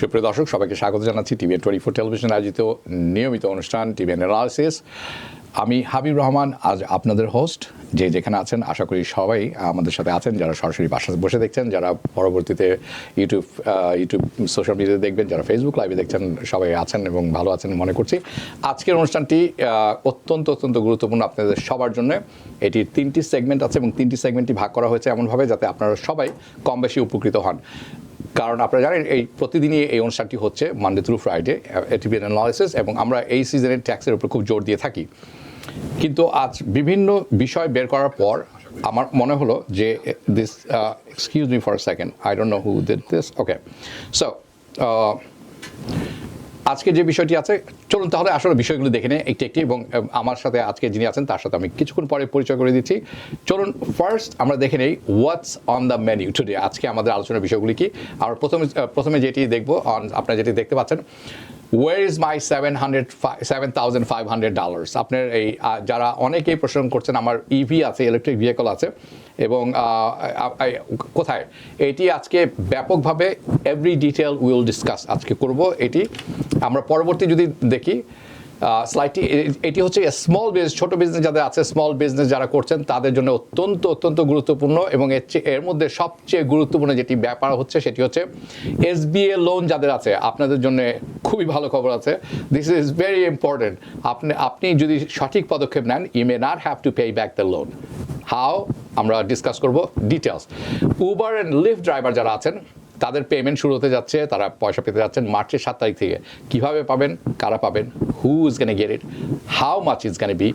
সুপ্রিয় দর্শক সবাইকে স্বাগত জানাচ্ছি টিভিএন 24 টেলিভিশন আয়োজিত নিয়মিত অনুষ্ঠান টিভিএন অ্যানালিসিস। আমি হাবিব রহমান, আজ আপনাদের হোস্ট। যেখানে আছেন আশা করি সবাই আমাদের সাথে আছেন, যারা সরাসরি বাসায় বসে দেখছেন, যারা পরবর্তীতে ইউটিউব সোশ্যাল মিডিয়াতে দেখবেন, যারা ফেসবুক লাইভে দেখছেন, সবাই আছেন এবং ভালো আছেন মনে করছি। আজকের অনুষ্ঠানটি অত্যন্ত গুরুত্বপূর্ণ আপনাদের সবার জন্য। এটির 3টি সেগমেন্ট আছে এবং 3টি সেগমেন্টই ভাগ করা হয়েছে এমনভাবে যাতে আপনারা সবাই কম বেশি উপকৃত হন। কারণ আপনারা জানেন এই প্রতিদিনই এই অনুষ্ঠানটি হচ্ছে Monday through Friday TVN analysis, এবং আমরা এই সিজনের ট্যাক্সের উপর খুব জোর দিয়ে থাকি। কিন্তু আজ বিভিন্ন বিষয় বের করার পর আমার মনে হলো যে this excuse me for a second, I don't know who did this, okay. So আজকে যে বিষয়টি আছে, চলুন তাহলে আসলে বিষয়গুলো দেখে নেই একটি এবং আমার সাথে আজকে যিনি আছেন তার সাথে আমি কিছুক্ষণ পরে পরিচয় করে দিচ্ছি। চলুন ফার্স্ট আমরা দেখে নেই হোয়াটস অন দ্য মেনু টুডে। আজকে আমাদের আলোচনার বিষয়গুলি কি? আমরা প্রথমে যেটি দেখবো, আপনারা যেটি দেখতে পাচ্ছেন, where is my $7,500? আপনার এই যারা অনেকেই প্রশ্ন করছেন, আমার ইভি আছে, ইলেকট্রিক ভেহিকল আছে, এবং কোথায় এটি আজকে ব্যাপকভাবে এভরি ডিটেল উইল ডিসকাস আজকে করব। এটি আমরা পরবর্তী যদি দেখি স্লাইডটি, এটি হচ্ছে স্মল বিজনেস, ছোট বিজনেস যাদের আছে, স্মল বিজনেস যারা করছেন তাদের জন্য অত্যন্ত গুরুত্বপূর্ণ। এবং এর মধ্যে সবচেয়ে গুরুত্বপূর্ণ যেটি ব্যাপার হচ্ছে সেটি হচ্ছে SBA লোন যাদের আছে, আপনাদের জন্য খুবই ভালো খবর আছে। This is very important. আপনি যদি সঠিক পদক্ষেপ নেন, you may not have to pay back the loan. How আমরা ডিসকাস করব details. Uber and Lyft driver যারা আছেন তাদের পেমেন্ট শুরু হতে যাচ্ছে, তারা পয়সা পেতে যাচ্ছেন মার্চের 7 তারিখ থেকে। কীভাবে পাবেন, কারা পাবেন, who is gonna get it, how much is gonna be,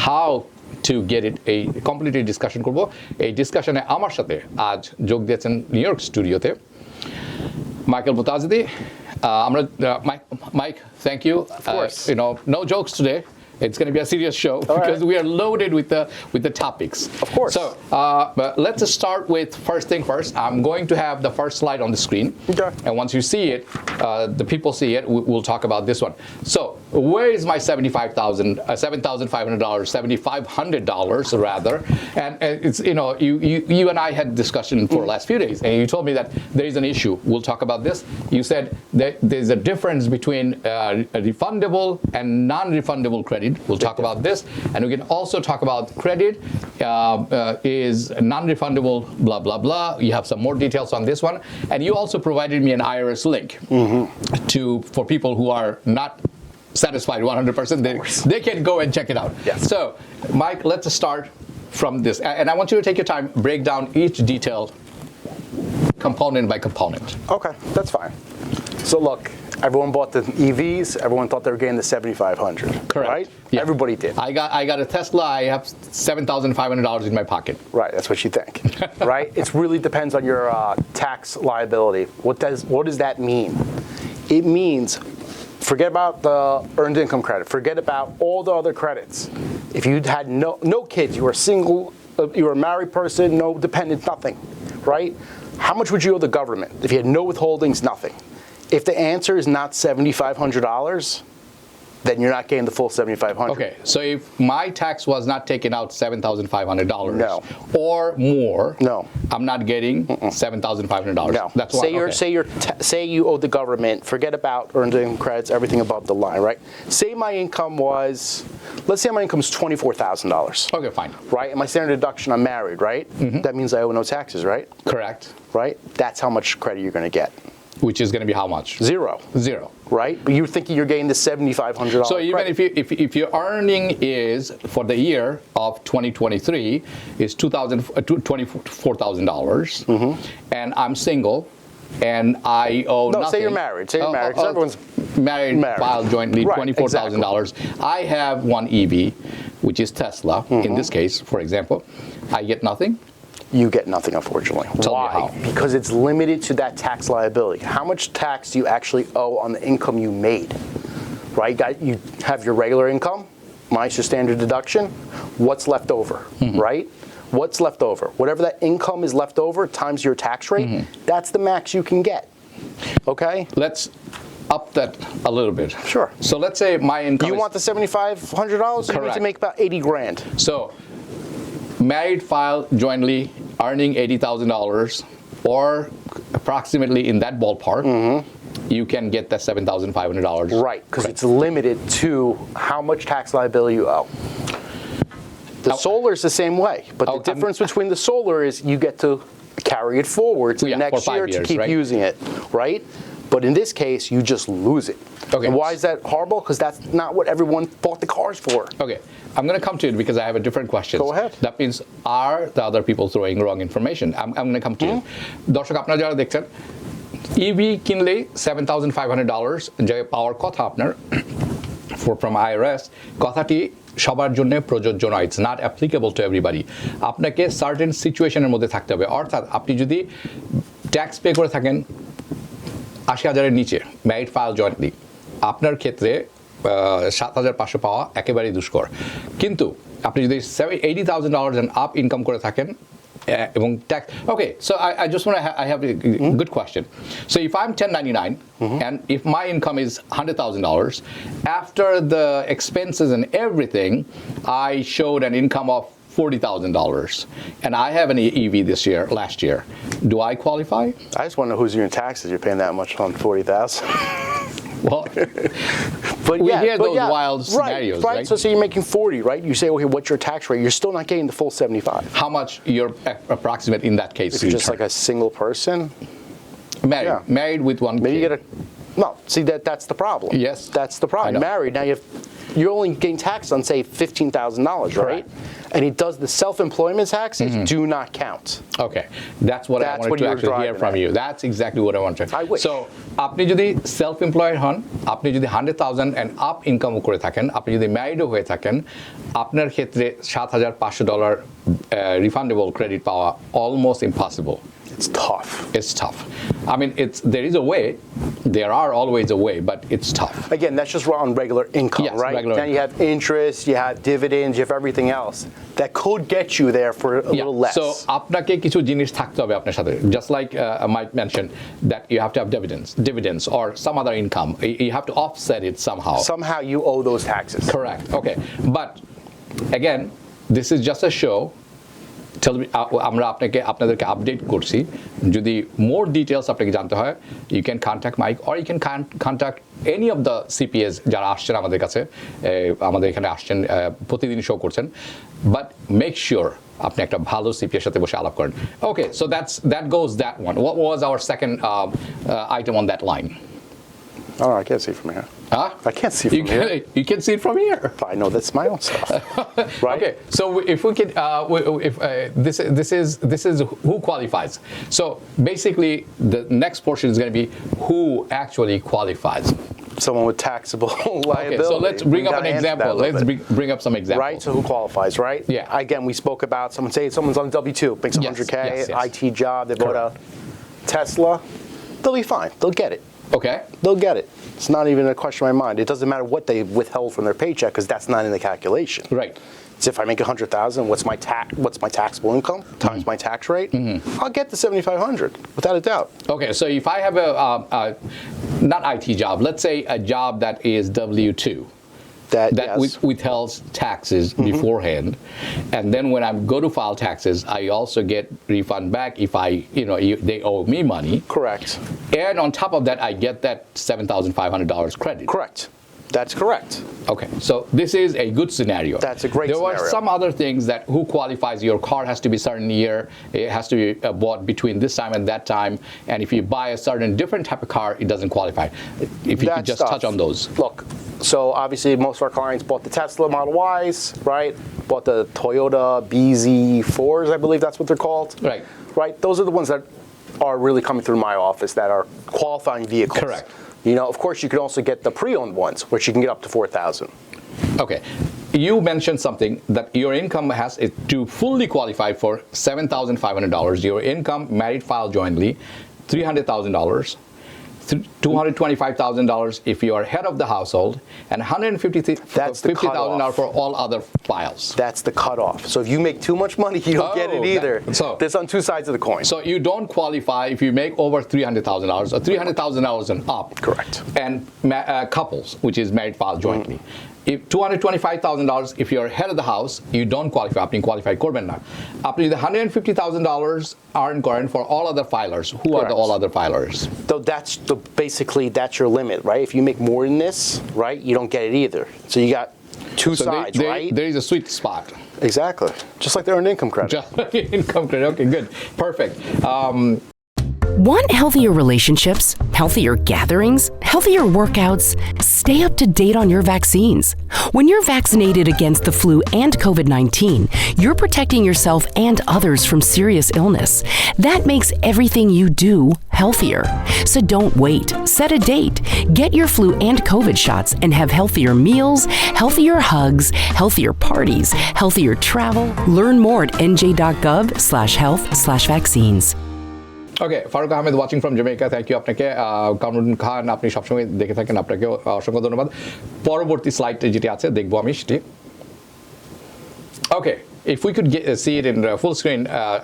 how to get it, এই কমপ্লিটলি ডিসকাশন করব। এই ডিসকাশনে আমার সাথে আজ যোগ দিয়েছেন নিউ ইয়র্ক স্টুডিওতে মাইকেল মুতাজিদি। আমরা Mike, thank you. Of course. No jokes today. It's going to be a serious show because we are loaded with the topics. Of course. So but let's start with first thing first. I'm going to have the first slide on the screen. Okay. And once you see it, the people see it, we'll talk about this one. So where is my $7,500, $7,500 rather? And it's, you and I had discussion for the last few days, and you told me that there is an issue. We'll talk about this. You said that there's a difference between a refundable and non-refundable credit. We'll talk about this, and we can also talk about credit is non-refundable, blah blah blah. You have some more details on this one, and you also provided me an IRS link for people who are not satisfied 100%. They can go and check it out. Yes. So, Mike, let's start from this, and I want you to take your time, break down each detail component by component. Okay, that's fine. So look, everyone bought the EVs. Everyone thought they were getting the $7,500. Correct. Right? Yeah. Everybody did. I got a Tesla. I have $7,500 in my pocket. Right. That's what you think. Right? It really depends on your tax liability. What does that mean? It means forget about the earned income credit. Forget about all the other credits. If you had no kids, you were single, you were a married person, no dependents, nothing. Right? How much would you owe the government? If you had no withholdings, nothing. If the answer is not $7,500, then you're not getting the full $7,500. Okay, so if my tax was not taken out $7,500 No. or more, No. I'm not getting $7,500. No. That's why. Say you owe the government. Forget about earned income credits, everything above the line, right? Say my income was, let's say my income is $24,000. Okay, fine. Right, and my standard deduction, I'm married, right? That means I owe no taxes, right? Correct. Right. That's how much credit you're going to get. Which is going to be how much? Zero. Right? But you're thinking you're getting the $7,500. So even if your earning is for the year of 2023 is $24,000, and I'm single, and I owe nothing. Say you're married. Say you're married. Because everyone's married, filed jointly, right, $24,000. Exactly. I have one EV, which is Tesla. In this case, for example, I get nothing. You get nothing, unfortunately. Tell Why? me how. Because it's limited to that tax liability. How much tax do you actually owe on the income you made? Right? You have your regular income minus your standard deduction. What's left over? Right? What's left over? Whatever that income is left over times your tax rate, that's the max you can get. Okay? Let's up that a little bit. Sure. So let's say my income You want the $7,500? You need to make about 80 grand. So married, filed jointly, earning $80,000 or approximately in that ballpark. you can get that $7,500. Right, because it's limited to how much tax liability you owe. The solar is the same way, but the difference between the solar is you get to carry it forward to the next year to keep using it, right? But in this case, you just lose it. Okay. And why is that horrible? Because that's not what everyone bought the cars for. Okay, I'm going to come to it because I have a different question. Go ahead. That means, are the other people throwing wrong information? I'm going to come to it. দর্শক আপনারা যারা দেখছেন, EV কিনলে $7,500 যে পাওয়ার কথা আপনার from IRS, কথাটি সবার জন্য প্রযোজ্য নয়। It's not applicable to everybody. আপনাকে সার্টেন সিচুয়েশনের মধ্যে থাকতে হবে। অর্থাৎ আপনি যদি ট্যাক্স পে করে থাকেন 80,000-এর নিচে, ম্যারিড ফাইল জয়েন্টলি, আপনার ক্ষেত্রে 7,500 পাওয়া একেবারেই দুষ্কর। কিন্তু আপনি যদি $80,000 and up ইনকাম করে থাকেন এবং tax, okay, so I just want to I have a good question. So if I'm 1099 and if my income is $100,000, after the expenses and everything, I showed an income of $40,000 and I have an EV last year. Do I qualify? I just want to know who's doing taxes. You're paying that much on $40,000. Well, we hear those wild scenarios, right? So you're making 40, right? You say, okay, what's your tax rate? You're still not getting the full 75. How much you're approximate in that case? If you're just like a single person? Married with one Maybe kid. you get no, see that's the problem. Yes. That's the problem. Married, now you're only getting taxed on, say, $15,000, right? And he does the self-employment taxes do not count. Okay, that's what I wanted to actually hear from you. That's exactly what I wanted. I wish. So, আপনি যদি self-employed হন, আপনি যদি 100,000 and up income করে থাকেন, আপনি যদি married হয়ে থাকেন, আপনার ক্ষেত্রে $7,500 refundable credit পাওয়া almost impossible. It's tough. It's tough. I mean, there is a way. There are always a way, but it's tough. Again, that's just on regular income, right? Then you have interest, you have dividends, you have everything else that could get you there for a little less. So, আপনাকে কিছু জিনিস থাকতে হবে আপনার সাথে. Just like Mike mentioned, that you have to have dividends or some other income. You have to offset it somehow. Somehow you owe those taxes. Correct. Okay. But again, this is just a show. আমরা আপনাদেরকে update করছি। যদি more details আপনাকে জানতে হয়, you can contact Mike or you can contact any of the CPS যারা আসছেন আমাদের কাছে, আমাদের এখানে আসছেন, প্রতিদিন শো করছেন। বাট মেক শিওর আপনি একটা ভালো সিপিএর সাথে বসে আলাপ করেন। Okay, so that goes that one. What was our second item on that line? Oh, I can't see from here. Huh? I can't see from here. You can see it from here. I know that's my own stuff. Right? Okay, so if we could, this is who qualifies. So basically, the next portion is going to be who actually qualifies. Someone with taxable liability. Okay, so let's bring up an example. Let's bring up some examples. Right, so who qualifies, right? Yeah. Again, we spoke about someone's on W-2, makes 100K, IT job, they bought a Tesla, they'll be fine, they'll get it. Okay. They'll get it. It's not even a question in my mind. It doesn't matter what they withheld from their paycheck because that's not in the calculation. Right. So if I make $100,000, what's my taxable income times my tax rate? I'll get the $7,500 without a doubt. Okay, so if I have a not IT job, let's say a job that is W-2. That withholds taxes beforehand, and then when I go to file taxes, I also get refund back if they owe me money. Correct. And on top of that, I get that $7,500 credit. Correct. That's correct. Okay, so this is a good scenario. That's a great scenario. There are some other things that who qualifies. Your car has to be certain year. It has to be bought between this time and that time. And if you buy a certain different type of car, it doesn't qualify. If you could just touch on those. Look, so obviously most of our clients bought the Tesla Model Ys, right? Bought the Toyota BZ4s, I believe that's what they're called. Right. Right? Those are the ones that are really coming through my office that are qualifying vehicles. Correct. Of course, you can also get the pre-owned ones, which you can get up to $4,000. Okay. You mentioned something that your income has to fully qualify for $7,500. Your income, married file jointly, $300,000. $225,000 if you are head of the household, and $150,000 for all other files. That's the cutoff. So if you make too much money, you don't get it either. That's on two sides of the coin. So you don't qualify if you make over $300,000 or $300,000 and up. Correct. And couples, which is married file jointly. if $225,000 if you're head of the house, you don't qualify. আপনি qualify করবেন না। আপনি যদি $150,000 earn করেন for all other filers, who are the all other filers? So basically that's your limit, right? If you make more than this, right, you don't get it either. So you got two sides, right? There is a sweet spot. Exactly. Just like the earned income credit. Just like income credit. Okay, good. Perfect. Want healthier relationships, healthier gatherings, healthier workouts? Stay up to date on your vaccines. When you're vaccinated against the flu and COVID-19, you're protecting yourself and others from serious illness. That makes everything you do healthier. So don't wait. Set a date. Get your flu and COVID shots and have healthier meals, healthier hugs, healthier parties, healthier travel. Learn more at nj.gov/health/vaccines. Okay, Farooq Ahmed watching from Jamaica, thank you আপনাকে। কামরুন খান, আপনি সবসময় দেখে থাকেন, আপনাকেও অসংখ্য ধন্যবাদ। পরবর্তী স্লাইডটা যেটি আছে দেখবো আমি সেটি। ওকে, if we could see it in full screen,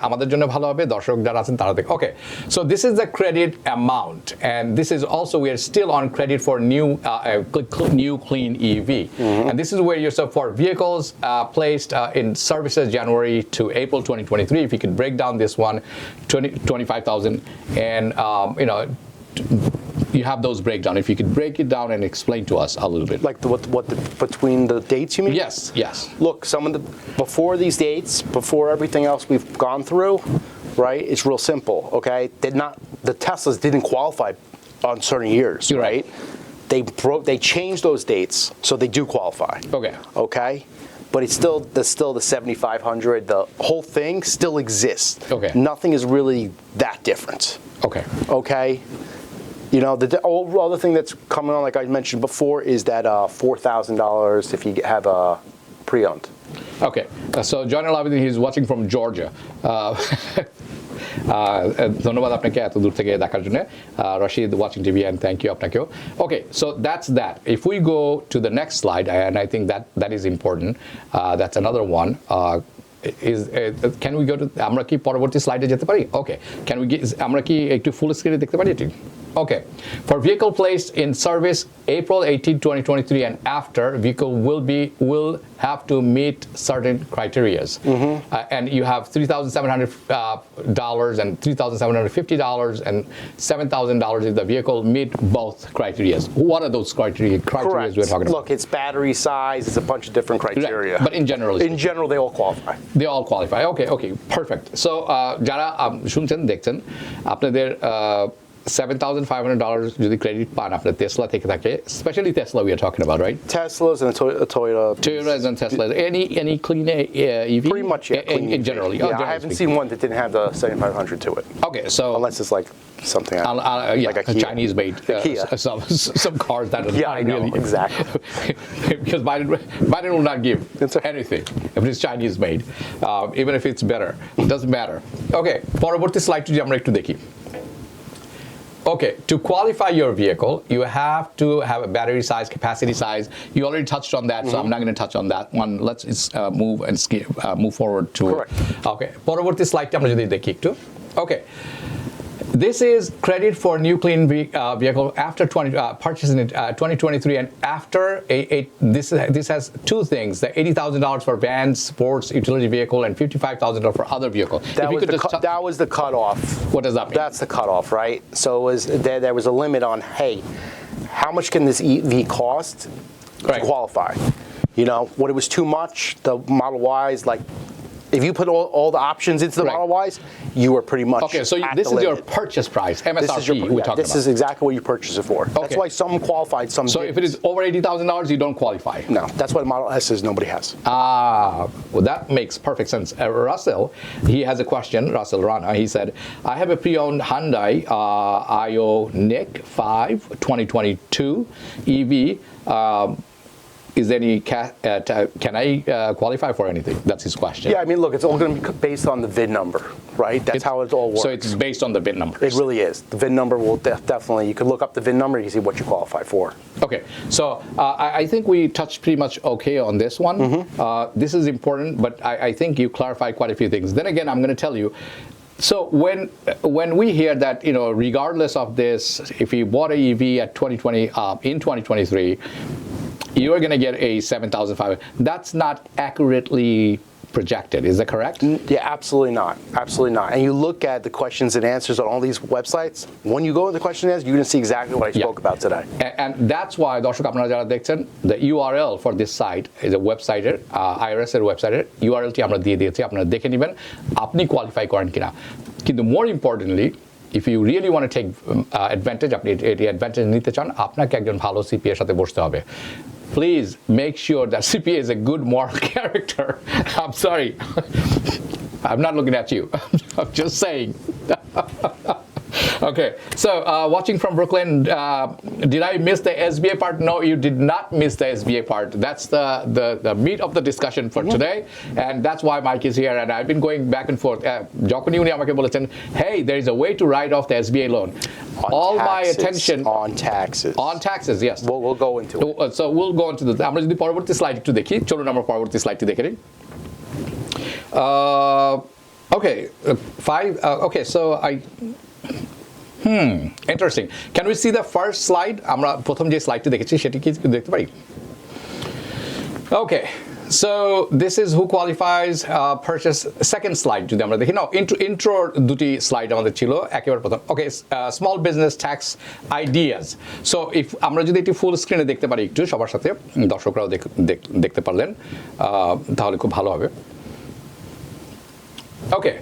আমাদের জন্য ভালো হবে, দর্শক যারা আছেন তারা দেখ। Okay, so this is the credit amount, and this is also, we are still on credit for new clean EV, and this is where you're for vehicles placed in services January to April 2023. If you could break down this one, 25,000, and you have those breakdown. If you could break it down and explain to us a little bit. Like between the dates, you mean? Yes. Look, before these dates, before everything else we've gone through, right? It's real simple, okay? The Teslas didn't qualify on certain years, You're right? They changed those dates, so they do qualify. Okay? But there's still the 7,500. The whole thing still exists. Okay. Nothing is really that different. Okay? You know, the other thing that's coming on, like I mentioned before, is that $4,000 if you have a pre-owned. Okay, so John Alavudin, he's watching from Georgia. ধন্যবাদ আপনাকে এত দূর থেকে দেখার জন্য। Rashid watching TV, and thank you আপনাকেও। Okay, so that's that. If we go to the next slide, and I think that is important, that's another one. Can we go to, আমরা কি পরবর্তী স্লাইডে যেতে পারি? Okay, আমরা কি একটু ফুল স্ক্রিনে দেখতে পারি এটি? Okay, for vehicle placed in service April 18, 2023 and after, vehicle will have to meet certain criteria. And you have $3,700 and $3,750 and $7,000 if the vehicle meet both criteria. What are those criteria Correct. we're talking about? Look, it's battery size, it's a bunch of different criteria. Right. But in general, they all qualify. They all qualify. Okay, perfect. So, যারা শুনছেন দেখছেন, আপনাদের $7,500 যদি credit পান আপনার Tesla থেকে থাকে, especially Tesla we are talking about, right? Teslas and Toyota. Toyotas and Teslas. Any clean EV? Pretty much, yeah. In generally. Yeah, I haven't seen one that didn't have the 7,500 to it. Okay, so unless it's like something like a Chinese made some cars that are I know, really exactly. because Biden will not give anything if it's Chinese made, even if it's better. It doesn't matter. Okay, পরবর্তী slide যদি আমরা একটু দেখি। Okay, to qualify your vehicle, you have to have a battery size, capacity size. You already touched on that, so I'm not going to touch on that one. Let's move forward to. Correct. Okay, পরবর্তী স্লাইডটা আমরা যদি দেখি একটু। Okay. This is credit for new clean vehicle after purchasing it 2023 and after this has two things: the $80,000 for vans, sports, utility vehicle, and $55,000 for other vehicle. That was the cutoff. What does that mean? That's the cutoff, right? So there was a limit on, hey, how much can this EV cost to qualify? You know, when it was too much, the Model Ys, like, if you put all the options into the Model Ys, you are pretty much okay. So this is your purchase price, MSRP. This is exactly what you purchase it for. Okay. That's why some qualified, some So didn't. if it is over $80,000, you don't qualify. No, that's what Model S is. Nobody has. Well, that makes perfect sense. Russell, he has a question. Russell Rana, he said, I have a pre-owned Hyundai Ioniq 5 2022 EV. Is there any can I qualify for anything? That's his question. Yeah, I mean, look, it's all going to be based on the VIN number, right? That's how it all works. So it's based on the VIN number. It really is. The VIN number will definitely. You can look up the VIN number. You can see what you qualify for. Okay, so I think we touched pretty much okay on this one. This is important, but I think you clarified quite a few things. Then again, I'm going to tell you. So when we hear that, you know, regardless of this, if you bought a EV at 2020 in 2023. you are going to get a 7,500. That's not accurately projected. Is that correct? Yeah, absolutely not. Absolutely not. And you look at the questions and answers on all these websites, when you go into the question and answers, you're going to see exactly what I spoke about today. And that's why, দর্শক আপনারা যারা দেখছেন, the URL for this site is a website, IRS এর website, URL-টি আমরা দিয়ে দিয়েছি, আপনারা দেখে নেবেন আপনি কোয়ালিফাই করেন কিনা। কিন্তু more importantly, if you really want to take advantage, আপনি এই advantage নিতে চান, আপনাকে একজন ভালো CPA এর সাথে বসতে হবে। Please make sure that CPA is a good moral character. I'm sorry. I'm not looking at you. I'm just saying. Okay, so watching from Brooklyn, did I miss the SBA part? No, you did not miss the SBA part. That's the meat of the discussion for today, and that's why Mike is here. And I've been going back and forth. যখনই উনি আমাকে বলেছেন, hey, there is a way to write off the SBA loan. All my attention on taxes. On taxes, yes. We'll go into it. So we'll go into the. আমরা যদি পরবর্তী slide একটু দেখি, চলুন আমরা পরবর্তী স্লাইডটি দেখে নিই। Okay, okay, so interesting. Can we see the first slide? আমরা প্রথম যে স্লাইডটি দেখেছি সেটি কি দেখতে পারি? Okay, so this is who qualifies purchase. Second slide যদি আমরা দেখি, no, intro দুটি স্লাইড আমাদের ছিল একেবারে প্রথম। Okay, small business tax ideas. So if আমরা যদি একটু ফুল স্ক্রিনে দেখতে পারি একটু সবার সাথে, দর্শকরাও দেখতে পারলেন তাহলে খুব ভালো হবে। Okay,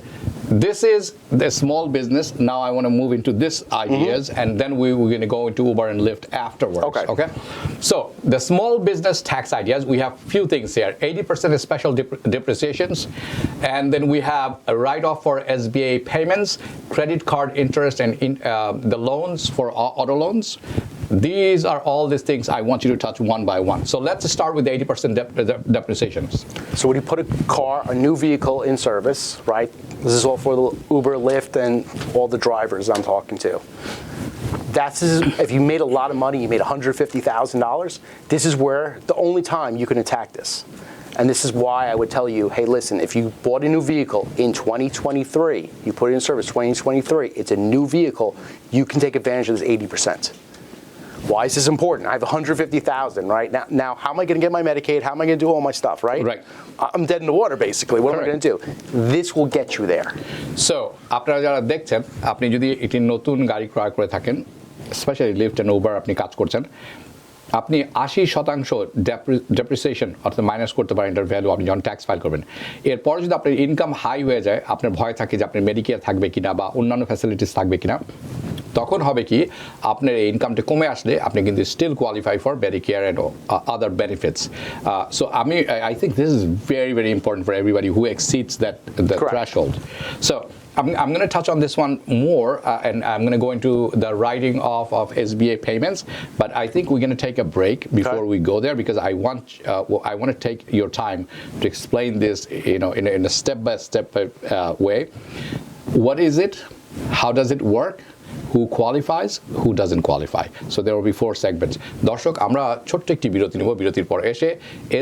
this is the small business. Now I want to move into this ideas, and then we're going to go into Uber and Lyft afterwards. Okay. So the small business tax ideas, we have few things here. 80% is special depreciations, and then we have a write-off for SBA payments, credit card interest, and the loans for auto loans. These are all these things I want you to touch one by one. So let's start with the 80% depreciations. So when you put a new vehicle in service, right? This is all for the Uber, Lyft, and all the drivers I'm talking to. If you made a lot of money, you made $150,000, this is where the only time you can attack this. And this is why I would tell you, hey, listen, if you bought a new vehicle in 2023, you put it in service 2023, it's a new vehicle, you can take advantage of this 80%. Why is this important? I have $150,000, right? Now, how am I going to get my Medicaid? How am I going to do all my stuff, right? Right. I'm dead in the water, basically. What am I going to do? This will get you there. So, আপনারা যারা দেখছেন, আপনি যদি একটি নতুন গাড়ি ক্রয় করে থাকেন, স্পেশালি লিফট এন্ড উবার আপনি কাজ করছেন, আপনি 80% ডেপ্রিসিয়েশন অর্থাৎ মাইনাস করতে পারেন এটার ভ্যালু আপনি যখন ট্যাক্স ফাইল করবেন। এরপর যদি আপনার ইনকাম হাই হয়ে যায়, আপনার ভয় থাকে যে আপনার মেডিকেয়ার থাকবে কিনা বা অন্যান্য ফ্যাসিলিটিস থাকবে কিনা, তখন হবে কি আপনার এই ইনকামটা কমে আসলে আপনি কিন্তু still qualify for Medicare and other benefits. So I think this is very, very important for everybody who exceeds the threshold. So I'm going to touch on this one more, and I'm going to go into the writing off of SBA payments. But I think we're going to take a break before we go there because I want to take your time to explain this, in a step-by-step way. What is it? How does it work? Who qualifies, who doesn't qualify. So there will be 4 segments. দর্শক, আমরা ছোট্ট একটি বিরতি নেব, বিরতির পর এসে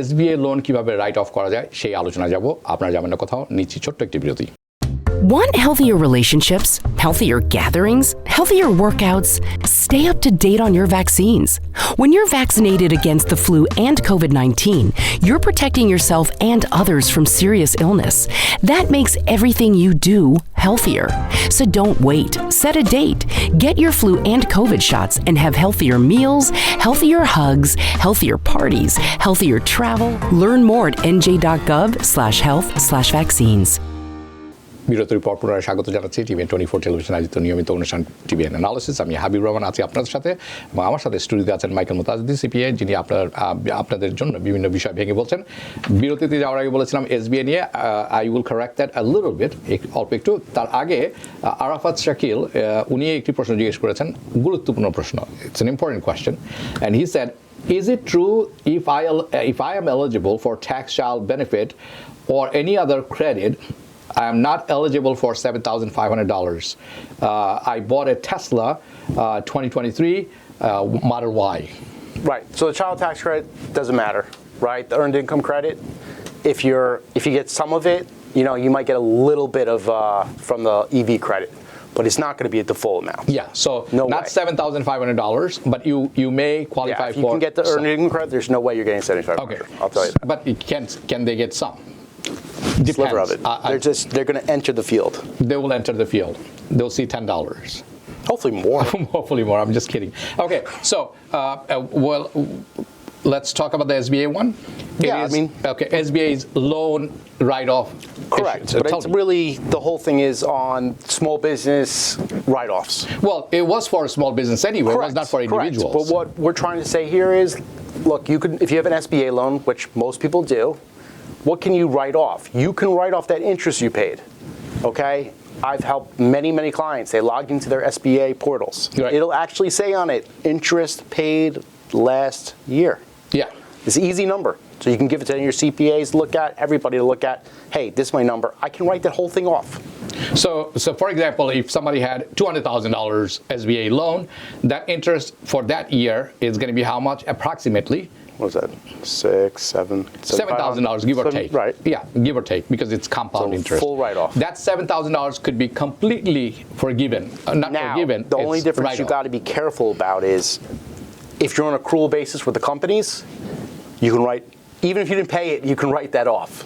SBA loan কিভাবে রাইট অফ করা যায় সেই আলোচনা যাব। আপনারা যাবেন না কোথাও, নিচ্ছি ছোট্ট একটি বিরতি। Want healthier relationships, healthier gatherings, healthier workouts? Stay up to date on your vaccines. When you're vaccinated against the flu and COVID-19, you're protecting yourself and others from serious illness. That makes everything you do healthier. So don't wait. Set a date. Get your flu and COVID shots and have healthier meals, healthier hugs, healthier parties, healthier travel. Learn more at nj.gov/health/vaccines. বিরতির পর পুনরায় স্বাগত জানাচ্ছি TV 24 television আয়োজিত নিয়মিত অনুষ্ঠান TV analysis. আমি হাবিব রহমান আছি আপনাদের সাথে, এবং আমার সাথে স্টুডিওতে আছেন মাইকেল মুতাজদ্দিন সিপিএ, যিনি আপনাদের জন্য বিভিন্ন বিষয় ভেঙে বলছেন। বিরতিতে যাওয়ার আগে বলেছিলাম এসবিএ নিয়ে, I will correct that a little bit, অল্প একটু। তার আগে আরাফাত শাকিল উনি একটি প্রশ্ন জিজ্ঞেস করেছেন, গুরুত্বপূর্ণ প্রশ্ন, it's an important question, and he said, is it true if I am eligible for tax child benefit or any other credit, I am not eligible for $7,500. I bought a Tesla 2023 Model Y. Right. So the child tax credit doesn't matter, right? The earned income credit, if you get some of it, you might get a little bit of from the EV credit. but it's not going to be at the full amount. Yeah, so No not way. $7,500, but you may qualify Yeah, if you for can get the earned income credit, there's no way you're getting 7,500. Okay, I'll tell you that. But can they get some? Sliver of it. Depends. They're going to enter the field. They will enter the field. They'll see $10. Hopefully more. Hopefully more. I'm just kidding. Okay, so well, let's talk about the SBA one. Yeah, I mean- okay, SBA's loan write-off. Correct. issue. So But tell it's me. really, the whole thing is on small business write-offs. Well, it was for small business anyway. It was not for Correct. individuals. But what we're trying to say here is, look, you can, if you have an SBA loan, which most people do, what can you write off? You can write off that interest you paid. Okay? I've helped many clients. They log into their SBA portals. Right. It'll actually say on it, interest paid last year. Yeah. It's an easy number. So you can give it to your CPAs to look at, everybody to look at, hey, this is my number. I can write that whole thing off. So for example, if somebody had $200,000 SBA loan, that interest for that year is going to be how much approximately? What was that? $7,000, give or take. Right. Yeah, give or take, because it's compound So interest. full write-off. That $7,000 could be completely forgiven. Not Now, forgiven. the only it's difference you write-off. got to be careful about is if you're on accrual basis with the companies, you can write, even if you didn't pay it, you can write that off,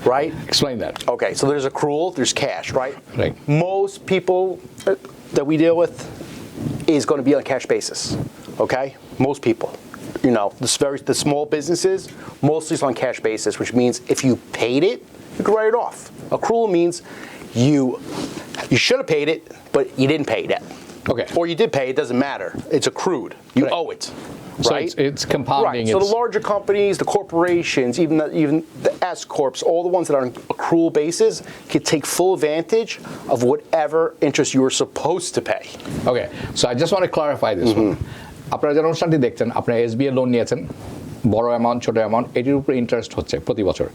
right? Explain that. Okay, so there's accrual, there's cash, right? Right. Most people that we deal with is going to be on cash basis, okay? Most people. You know, the small businesses, mostly it's on cash basis, which means if you paid it, you can write it off. Accrual means you should have paid it, but you didn't pay it yet. Okay. Or you did pay, it doesn't matter. It's accrued. You Right. owe it. So Right? it's compounding. Right. So the It's- larger companies, the corporations, even the S corps, all the ones that are on accrual basis, can take full advantage of whatever interest you were supposed to pay. Okay, so I just want to clarify this one. আপনারা যারা অনুষ্ঠানটি দেখছেন, আপনারা SBA loan নিয়েছেন, বড় amount ছোট amount, এটির উপরে ইন্টারেস্ট হচ্ছে প্রতি বছর।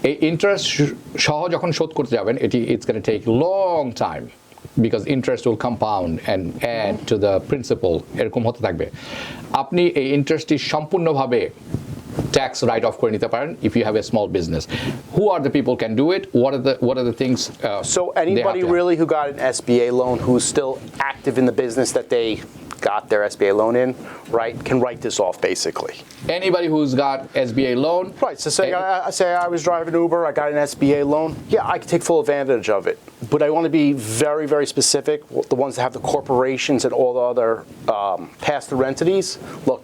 এই ইন্টারেস্ট সহ যখন শোধ করতে যাবেন, it's going to take long time because interest will compound and add to the principal, এরকম হতে থাকবে। আপনি এই ইন্টারেস্টটি সম্পূর্ণভাবে tax write off করে নিতে পারেন if you have a small business. Who are the people can do it? What are the things So they have anybody to have? really who got an SBA loan who's still active in the business that they got their SBA loan in, right, can write this off basically. Anybody who's got SBA loan. Right. So say I was driving Uber, I got an SBA loan. Yeah, I can take full advantage of it. But I want to be very specific. The ones that have the corporations and all the other pass-through entities. Look,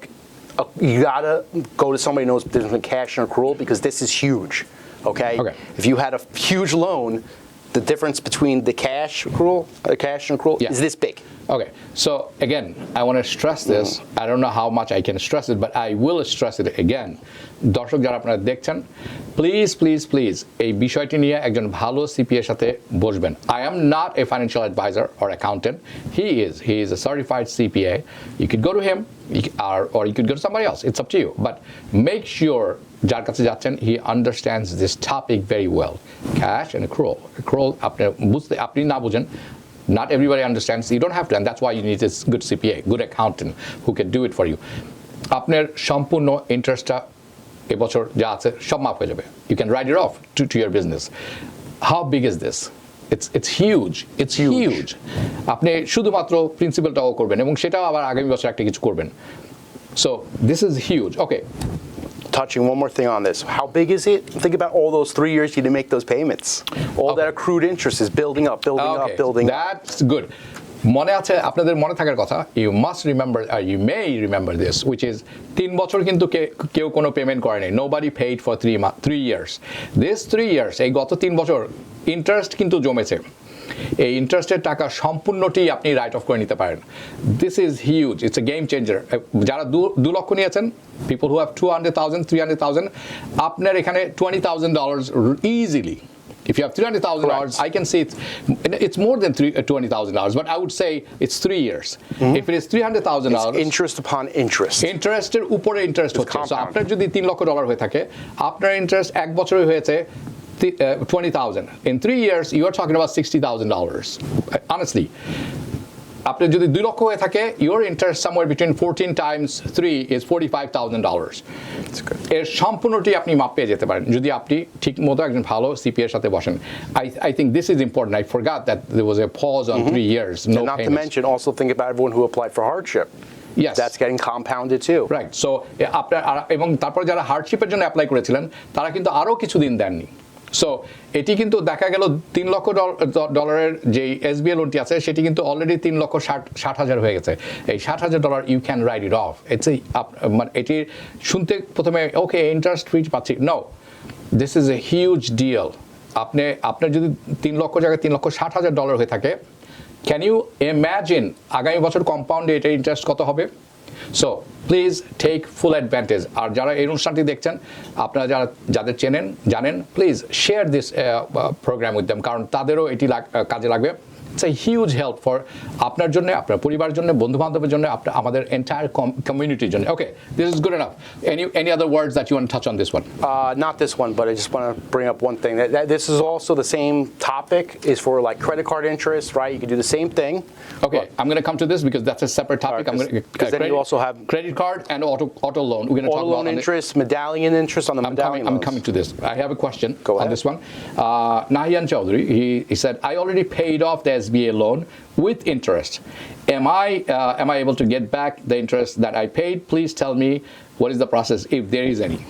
you gotta go to somebody who knows the difference between cash and accrual because this is huge. Okay. Okay. If you had a huge loan, the difference between the cash and accrual Yeah. is this big. Okay, so again, I want to stress this. I don't know how much I can stress it, but I will stress it again. দর্শক যারা আপনারা দেখছেন, please এই বিষয়টি নিয়ে একজন ভালো সিপিএর সাথে বসবেন। I am not a financial advisor or accountant. He is a certified CPA. You could go to him, or you could go to somebody else. It's up to you. But make sure যার কাছে যাচ্ছেন, he understands this topic very well. Cash and accrual. Accrual আপনি না বুঝেন, not everybody understands. You don't have to, and that's why you need this good CPA, good accountant who can do it for you. আপনার সম্পূর্ণ ইন্টারেস্টটা এবছর যা আছে সব মাফ হয়ে যাবে। You can write it off to your business. How big is this? It's huge. It's huge. আপনি শুধুমাত্র প্রিন্সিপালটাও করবেন এবং সেটাও আবার আগামী বছর একটা কিছু করবেন। So this is huge. Okay. Touching one more thing on this. How big is it? Think about all those 3 years you didn't make those payments. All that accrued interest is building up. That's good. মনে আছে, আপনাদের মনে থাকার কথা, you must remember, you may remember this, which is 3 বছর কিন্তু কেউ কোনো পেমেন্ট করেনি. Nobody paid for 3 years. This 3 years, এই গত 3 বছর ইন্টারেস্ট কিন্তু জমেছে। এই ইন্টারেস্টের টাকা সম্পূর্ণটি আপনি রাইট অফ করে নিতে পারেন। This is huge, it's a game changer. যারা 2 লক্ষ নিয়েছেন, পিপল হু হ্যাভ 200,000, 300,000, আপনার এখানে $20,000 easily. If you have $300,000, I can say it's more than $20,000, but I would say it's 3 years. If it is $300,000, interest upon interest. ইন্টারেস্টের উপরে interest হচ্ছে। So আপনার যদি $3 লক্ষ হয়ে থাকে, আপনার ইন্টারেস্ট 1 বছরে হয়েছে $20,000. In 3 years, you are talking about $60,000. Honestly, আপনি যদি 2 লক্ষ হয়ে থাকে, your interest somewhere between 14 times 3 is $45,000. এর সম্পূর্ণটি আপনি মাপ পেয়ে যেতে পারেন যদি আপনি ঠিক মতো একজন ভালো সিপিএ এর সাথে বসেন. I think this is important. I forgot that there was a pause on 3 years. No and not to mention, also think about everyone who applied for hardship. Yes. That's getting compounded too. Right. So আপনার এবং তারপর যারা হার্ডশিপের জন্য apply করেছিলেন তারা কিন্তু আরও কিছুদিন দেননি. সো এটি কিন্তু দেখা গেল $3 লক্ষ যে এসবিএ লোনটি আছে সেটি কিন্তু অলরেডি $3,60,000 হয়ে গেছে. এই $60,000 you can write it off. মানে এটি শুনতে প্রথমে ওকে ইন্টারেস্ট ফ্রি পাচ্ছি, no, this is a huge deal. আপনার যদি 3 লক্ষ জায়গায় $3,60,000 হয়ে থাকে, ক্যান ইউ ইম্যাজিন আগামী বছর কম্পাউন্ডে এটার ইন্টারেস্ট কত হবে? So please take full advantage. আর যারা এই অনুষ্ঠানটি দেখছেন, আপনারা যাদের জানেন, please share this program with them, কারণ তাদেরও এটি কাজে লাগবে. It's a huge help for আপনার জন্য, আপনার পরিবারের জন্য, বন্ধু বান্ধবের জন্য, আমাদের entire communityর জন্য. Okay, this is good enough. Any other words that you want to touch on this one? Not this one, but I just want to bring up one thing. That this is also the same topic is for like credit card interest, right? You can do the same thing. Okay, I'm going to come to this because that's a separate topic. Because then you also have credit card and auto loan. We're going to talk auto loan interest, medallion interest on the medallion loans. I'm coming to this. I have a question on this one. Nahian Chaudhary, he said, I already paid off the SBA loan with interest. Am I able to get back the interest that I paid? Please tell me what is the process if there is any.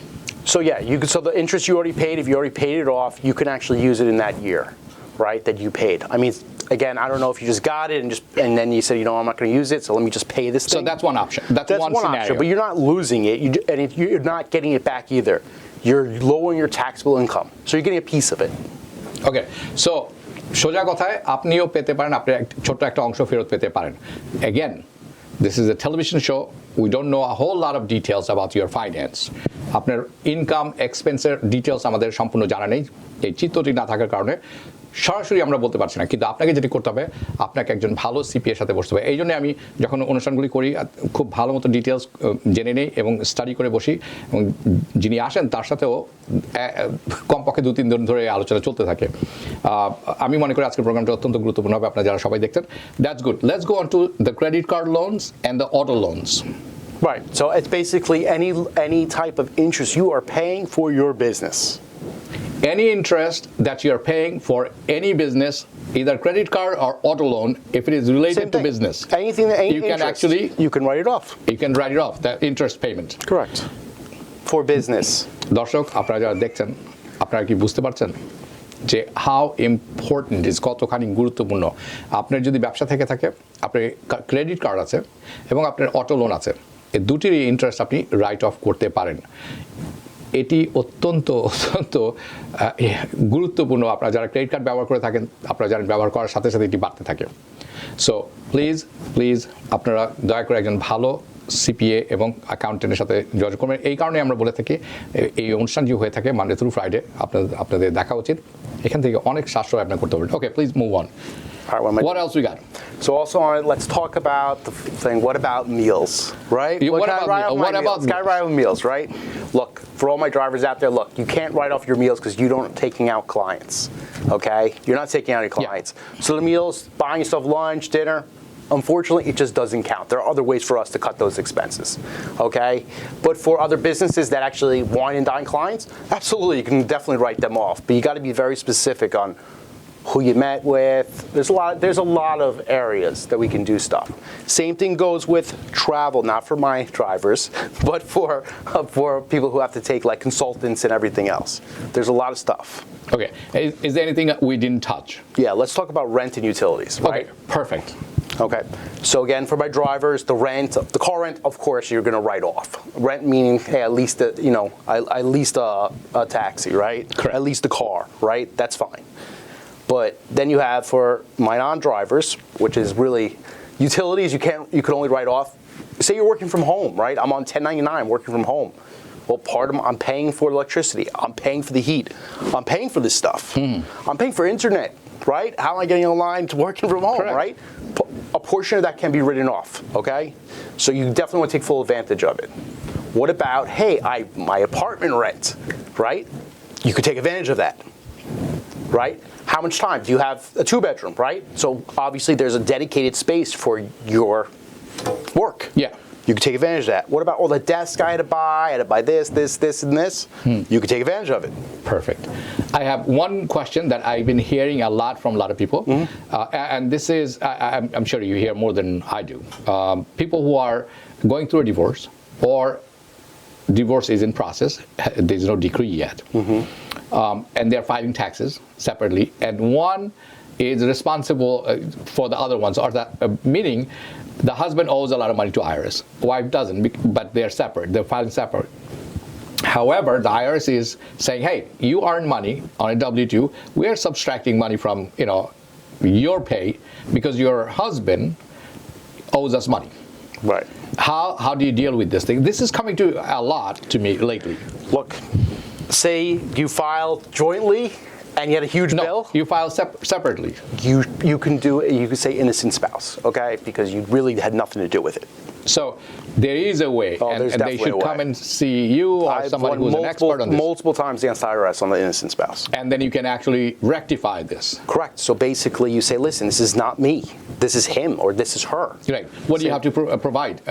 So yeah, so the interest you already paid, if you already paid it off, you can actually use it in that year, right? That you paid. I mean, again, I don't know if you just got it and then you said, you know, I'm not going to use it, so let me just pay this thing. So that's one option. That's one scenario. Option, but you're not losing it, and you're not getting it back either. You're lowering your taxable income, so you're getting a piece of it. Okay, so সোজা কথায় আপনিও পেতে পারেন, আপনি ছোট্ট একটা অংশ ফেরত পেতে পারেন. Again, this is a television show. We don't know a whole lot of details about your finance. আপনার ইনকাম এক্সপেন্সের ডিটেলস আমাদের সম্পূর্ণ জানা নেই. এই চিত্রটি না থাকার কারণে সরাসরি আমরা বলতে পারছি না, কিন্তু আপনাকে যেটি করতে হবে, আপনাকে একজন ভালো সিপিএর সাথে বসতে হবে. এই জন্য আমি যখন অনুষ্ঠানগুলি করি খুব ভালো মতো ডিটেলস জেনে নেই এবং স্টাডি করে বসি, এবং যিনি আসেন তার সাথেও কমপক্ষে 2-3 দিন ধরে আলোচনা চলতে থাকে. আমি মনে করি আজকের প্রোগ্রামটা অত্যন্ত গুরুত্বপূর্ণ হবে, আপনারা যারা সবাই দেখছেন. That's good. Let's go on to the credit card loans and the auto loans. Right. So it's basically any type of interest you are paying for your business. Any interest that you are paying for any business, either credit card or auto loan, if it is related to business, anything that you can actually write it off. You can write it off, the interest payment. Correct. For business. দর্শক, আপনারা যারা দেখছেন, আপনারা কি বুঝতে পারছেন যে how important is, কতখানি গুরুত্বপূর্ণ? আপনার যদি ব্যবসা থেকে থাকে, আপনার ক্রেডিট কার্ড আছে এবং আপনার অটো লোন আছে, এই দুটিরই ইন্টারেস্ট আপনি রাইট অফ করতে পারেন. এটি অত্যন্ত গুরুত্বপূর্ণ. আপনারা যারা ক্রেডিট কার্ড ব্যবহার করে থাকেন, আপনারা জানেন ব্যবহার করার সাথে সাথে এটি বাড়তে থাকে. সো প্লিজ আপনারা দয়া করে একজন ভালো সিপিএ এবং অ্যাকাউন্টেন্টের সাথে যোগাযোগ করবেন. এই কারণে আমরা বলে থাকি এই অনুষ্ঠান যে হয়ে থাকে মানডে থ্রু ফ্রাইডে, আপনাদের দেখা উচিত. এখান থেকে অনেক সাশ্রয় আপনার করতে পারবেন. Okay, please move on. All right, what else we got? So also on it, let's talk about the thing. What about meals, right? What about meals, right? Look, for all my drivers out there, look, you can't write off your meals because you don't taking out clients, okay? You're not taking out any clients. Yeah. So the meals, buying yourself lunch, dinner, unfortunately, it just doesn't count. There are other ways for us to cut those expenses, okay? But for other businesses that actually wine and dine clients, absolutely, you can definitely write them off. But you got to be very specific on who you met with. There's a lot of areas that we can do stuff. Same thing goes with travel, not for my drivers, but for people who have to take like consultants and everything else. There's a lot of stuff. Okay, is there anything that we didn't touch? Yeah, let's talk about rent and utilities, right? Okay, perfect. Okay, so again, for my drivers, the car rent, of course, you're going to write off. Rent meaning, hey, I leased a taxi, right? Correct. I leased a car, right? That's fine. But then you have for my non-drivers, which is really utilities, you can only write off. Say you're working from home, right? I'm on 1099 working from home. Well, part of I'm paying for electricity. I'm paying for the heat. I'm paying for this stuff. I'm paying for internet, right? How am I getting online to working from home, Correct. right? A portion of that can be written off, okay? So you definitely want to take full advantage of it. What about, hey, my apartment rent, right? You could take advantage of that. right? How much time? Do you have a 2-bedroom, right? So obviously there's a dedicated space for your work. Yeah. You can take advantage of that. What about all the desks I had to buy? I had to buy this, and this. You can take advantage of it. Perfect. I have one question that I've been hearing a lot from a lot of people, and this is, I'm sure you hear more than I do. People who are going through a divorce, or divorce is in process, there's no decree yet, and they're filing taxes separately, and one is responsible for the other ones, or that meaning the husband owes a lot of money to IRS, wife doesn't, but they're separate, they're filing separate. However, the IRS is saying, hey, you earn money on a W-2, we are subtracting money from your pay because your husband owes us money. Right. How do you deal with this thing? This is coming to a lot to me lately. Look, say you filed jointly and you had a huge bill. You file separately. You can say innocent spouse, okay? Because you really had nothing to do with it. So there is a way, and they should come and see you or somebody who's an expert on this. Multiple times against IRS on the innocent spouse. And then you can actually rectify this. Correct. So basically you say, listen, this is not me. This is him or this is her. Right. What do you have to provide?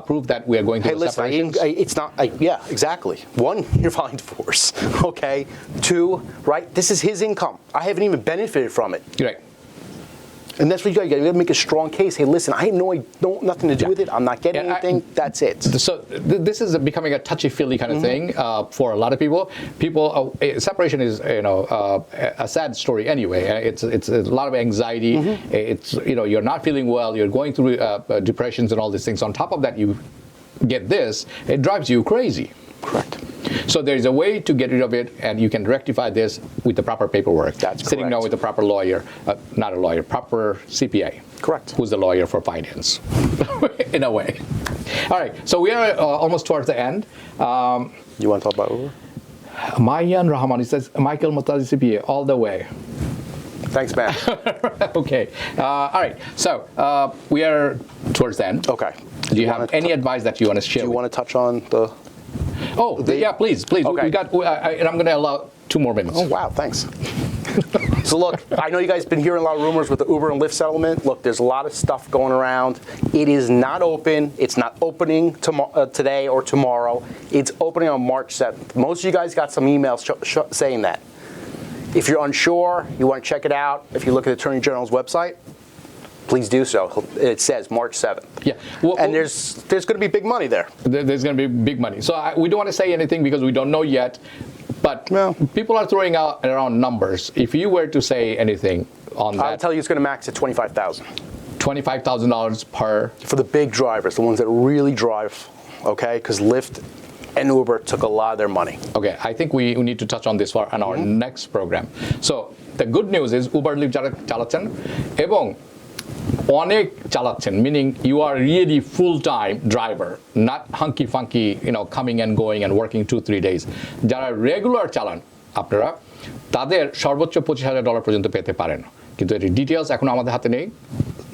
Prove that we are going through the separations? It's not, yeah, exactly. 1, you're filing divorce, okay? 2, right, this is his income. I haven't even benefited from it. Right. And that's what you got. You got to make a strong case. Hey, listen, I have nothing to do with it. I'm not getting anything. That's it. So this is becoming a touchy-feely kind of thing for a lot of people. Separation is a sad story anyway. It's a lot of anxiety. It's you're not feeling well. You're going through depressions and all these things. On top of that, you get this. It drives you crazy. Correct. So there's a way to get rid of it, and you can rectify this with the proper paperwork. That's correct. Sitting down with the proper lawyer, not a lawyer, proper CPA. Correct. Who's the lawyer for finance, in a way. All right, so we are almost towards the end. You want to talk about Uber? Mayan Rahman, he says, Michael Mutazi CPA, all the way. Thanks, man. Okay. All right, so we are towards the end. Okay. Do you have any advice that you want to share? Do you want to touch on the... Yeah, please. Okay. And I'm going to allow 2 more minutes. Oh, wow, thanks. So look, I know you guys have been hearing a lot of rumors with the Uber and Lyft settlement. Look, there's a lot of stuff going around. It is not open. It's not opening today or tomorrow. It's opening on March 7th. Most of you guys got some emails saying that. If you're unsure, you want to check it out, if you look at the Attorney General's website, please do so. It says March 7th. Yeah. Well, and there's going to be big money there. There's going to be big money. So we don't want to say anything because we don't know yet. But people are throwing out around numbers. If you were to say anything on that, I'll tell you it's going to max at $25,000. $25,000 per. For the big drivers, the ones that really drive, okay? Because Lyft and Uber took a lot of their money. Okay, I think we need to touch on this on our next program. So the good news is Uber Lyft যারা চালাচ্ছেন এবং অনেক চালাচ্ছেন, meaning you are really full-time driver, not hunky-funky, coming and going and working 2-3 days. যারা regular চালান আপনারা, তাদের সর্বোচ্চ $25,000 পর্যন্ত পেতে পারেন। কিন্তু এর ডিটেইলস এখন আমাদের হাতে নেই।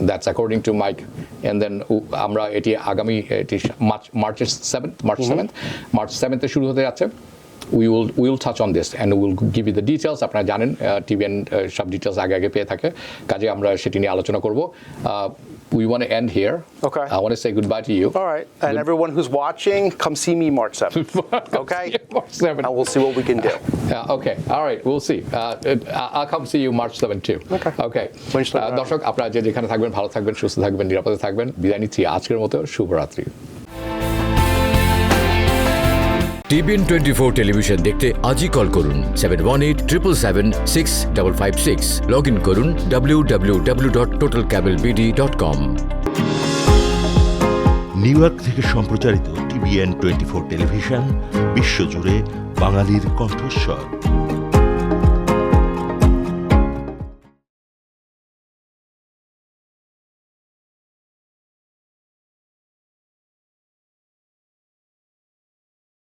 That's according to Mike. And then আমরা এটি আগামী March 7th শুরু হতে যাচ্ছে। We will touch on this and we'll give you the details. আপনারা জানেন TVN সব ডিটেইলস আগে পেয়ে থাকে, কাজে আমরা সেটি নিয়ে আলোচনা করব। We want to end here. Okay. I want to say goodbye to you. All right. And everyone who's watching, come see me March 7th. Okay? March 7th. And we'll see what we can do. Okay. All right. We'll see. I'll come see you March 7th too. Okay. দর্শক আপনারা যেখানে থাকবেন ভালো থাকবেন, সুস্থ থাকবেন, নিরাপদে থাকবেন। বিদায় নিচ্ছি আজকের মতো। শুভরাত্রি। TVN 24 টেলিভিশন দেখতে আজই কল করুন 7187776556। লগ ইন করুন www.totalcablebd.com। নিউ ইয়র্ক থেকে সম্প্রচারিত TVN 24 টেলিভিশন বিশ্বজুড়ে বাঙালির কণ্ঠস্বর।